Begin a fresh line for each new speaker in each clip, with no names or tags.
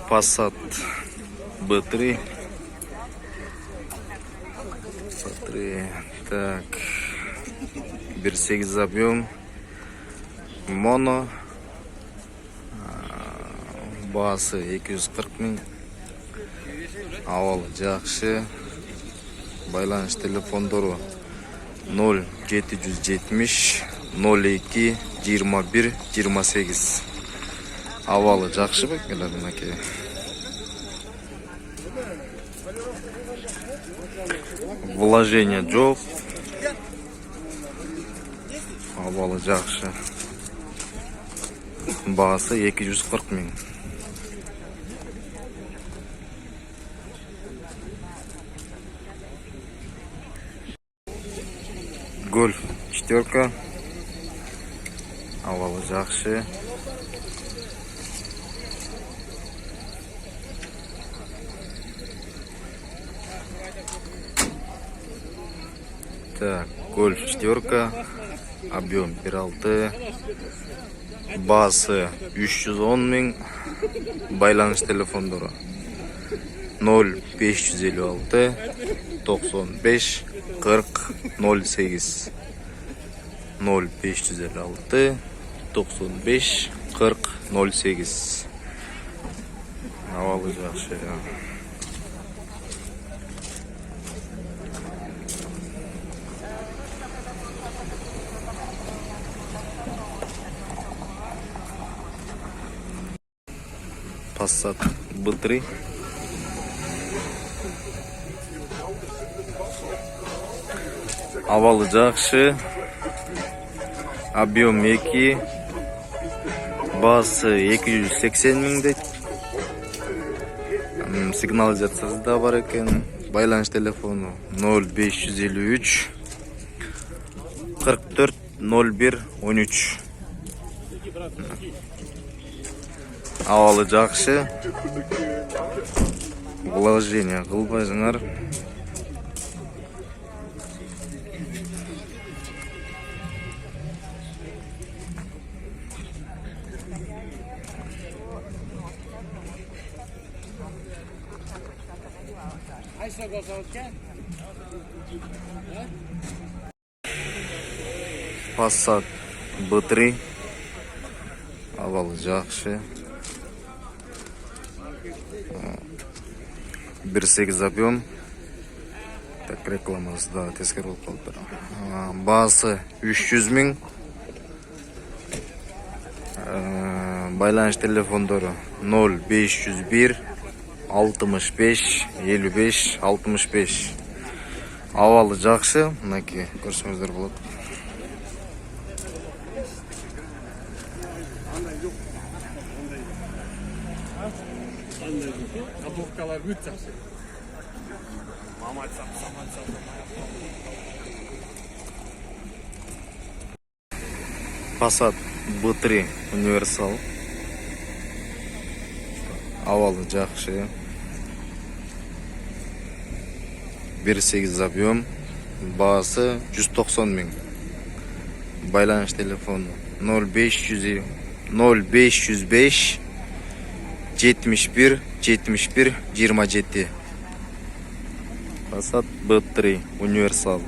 Passat B3. Так. 1.8 объем. Mono. Басы 240 миң. Авалы жақшы. Байланыш телефондору 0770 02 21 28. Авалы жақшы бекелер мінеке. Вложение жоқ. Авалы жақшы. Басы 240 миң. Golf 4. Авалы жақшы. Так, Golf 4. Объем 1.6. Басы 310 миң. Байланыш телефондору 0556 95 40 08. 0556 95 40 08. Авалы жақшы. Passat B3. Авалы жақшы. Объем 2. Басы 280 миң дейді. Сигнализациясы да бар екен. Байланыш телефону 0553 44 01 13. Авалы жақшы. Вложение қылбайсыңар. Passat B3. Авалы жақшы. 1.8 объем. Так, рекламасы да тескер болып қалды. Басы 300 миң. Байланыш телефондору 0501 65 55 65. Авалы жақшы. Мынаке көрсеңіздер болады.
Каблукалар өт жақсы.
Passat B3 универсал. Авалы жақшы. 1.8 объем. Басы 190 миң. Байланыш телефону 0505 71 71 27. Passat B3 универсал.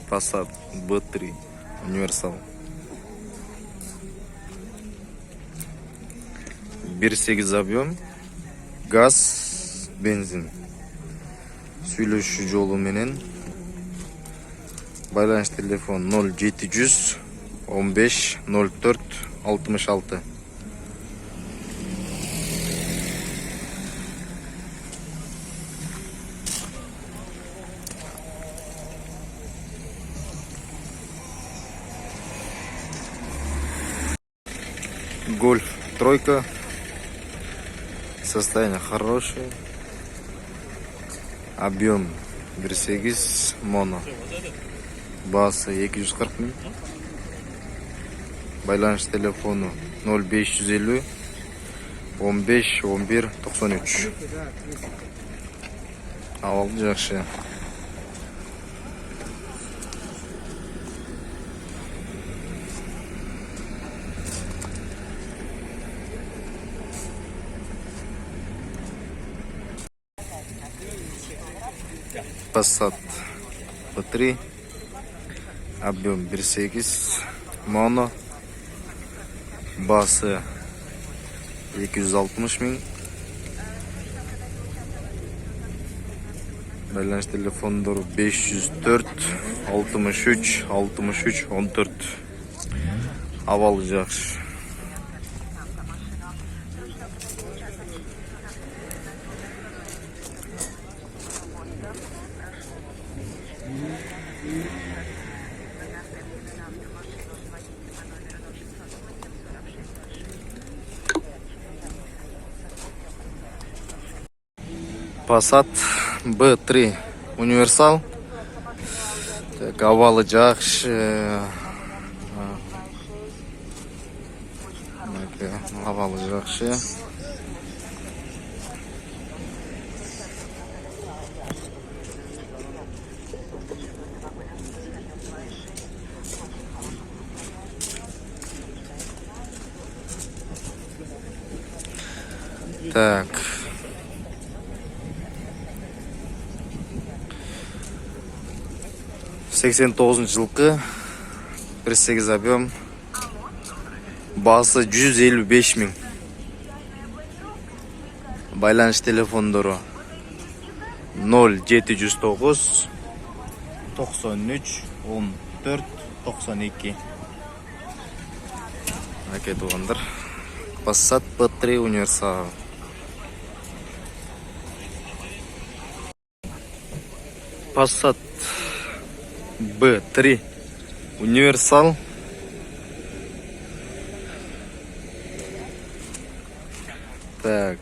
Passat B3 универсал. 1.8 объем. Газ, бензин. Сүйлөшүү жолу менен. Байланыш телефон 0700 15 04 66. Golf 3. Состояние хорошее. Объем 1.8 моно. Басы 240 миң. Байланыш телефону 0550 15 11 93. Авал жақсы. Passat B3, объем 1.8, mono, bası 260 bin, байланыш телефонları 504 63 63 14. Havalı жақсы. Passat B3 универсал. Так, авалы жақсы. Авалы жақсы. Так. Сексен 9 жылқы, 1.8 объем, басы 155 мың. Байланыш телефондары 0709 93 14 92. Әке туғандар. Passat B3 универсал. Passat B3 универсал. Так,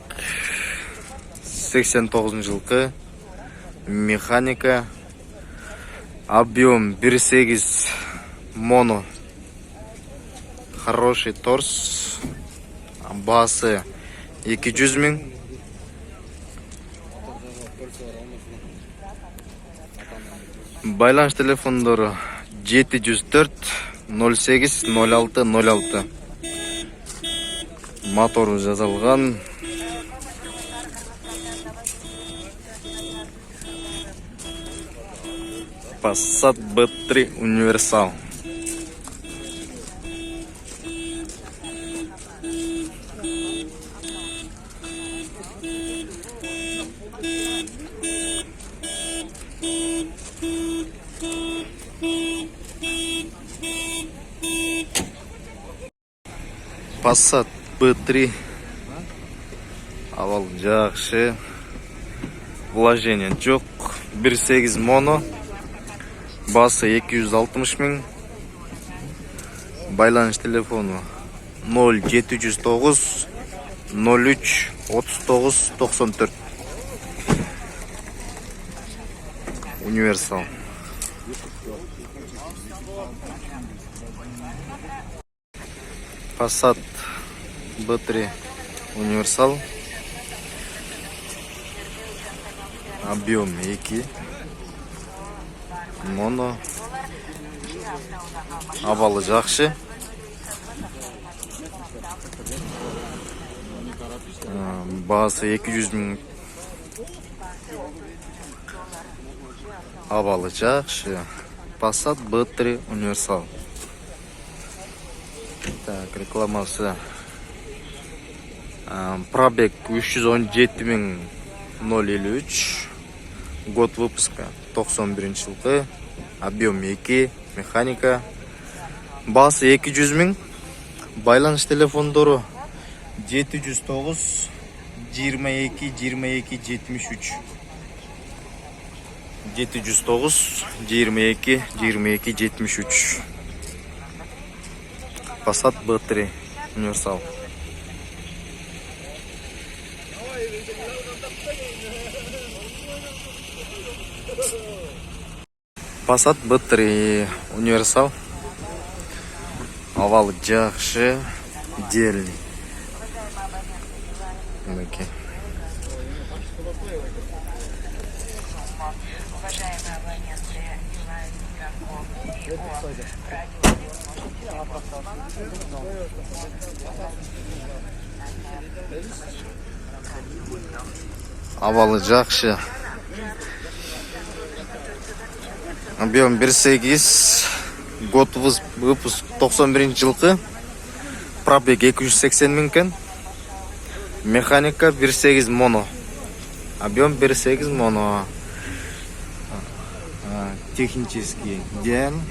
89 жылқы, механика, объем 1.8, моно, хороший торс, басы 200 мың. Байланыш телефондары 704 08 06 06. Моторы жазылған. Passat B3 универсал. Passat B3 авал жақсы, вложение жоқ, 1.8 моно, басы 260 мың. Байланыш телефону 0709 03 39 94. Универсал. Passat B3 универсал. Объем 2. Моно. Авалы жақсы. Басы 200 мың. Авалы жақсы. Passat B3 универсал. Так, рекламасы. Пробег 317 053. Год выпуска 91 жылқы. Объем 2, механика. Басы 200 мың. Байланыш телефондары 709 22 22 73. 709 22 22 73. Passat B3 универсал. Passat B3 универсал. Авалы жақсы, дельный. Мінекей.
Уважаемые абоненты,
Абалы жақшы. Объем 1.8, год выпуск 91 жылқы, пробег 280 мыңкен, механика 1.8 моно, объем 1.8 моно, технический ден,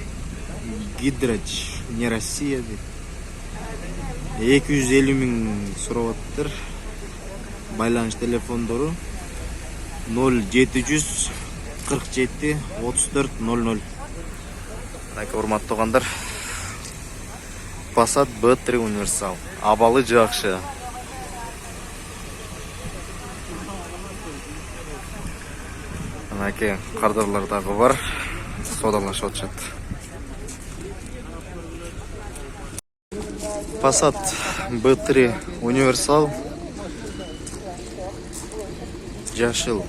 гидрач, не Россия, 250 мың сұраваттыр, байланыш телефондору 0747 34 00. Урматтуу тугандар, Passat B3 универсал. Абалы жакшы. Анакей кардарлар дагы бар. Содалашып атышат. Passat B3 универсал. Жашыл.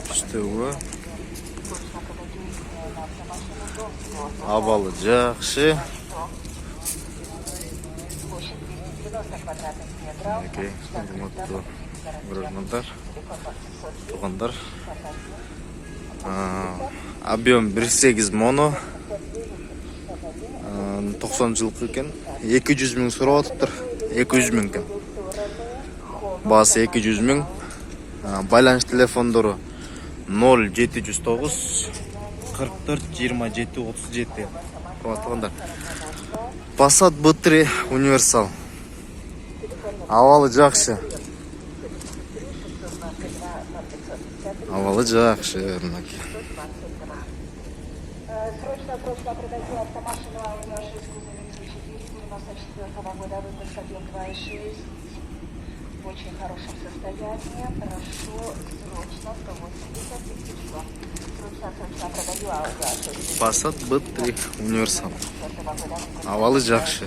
Үстөбү. Абалы жакшы. Окей, урматтуу көрөрмандар, тугандар. Объем 1.8 моно. 90 жылкы экен. 200 миң сурап атыптыр. 200 миң экен. Баасы 200 миң. Байланыш телефондору 0709 44 27 37. Тугандар. Passat B3 универсал. Абалы жакшы. Абалы жакшы, мынакей.
Срочно продаю автомашину Audi A6 94 года, выпуск объем 2.6. В очень хорошем состоянии. Прошу срочно 180 тысяч. Срочно продаю Audi A6.
Passat B3 универсал. Абалы жакшы.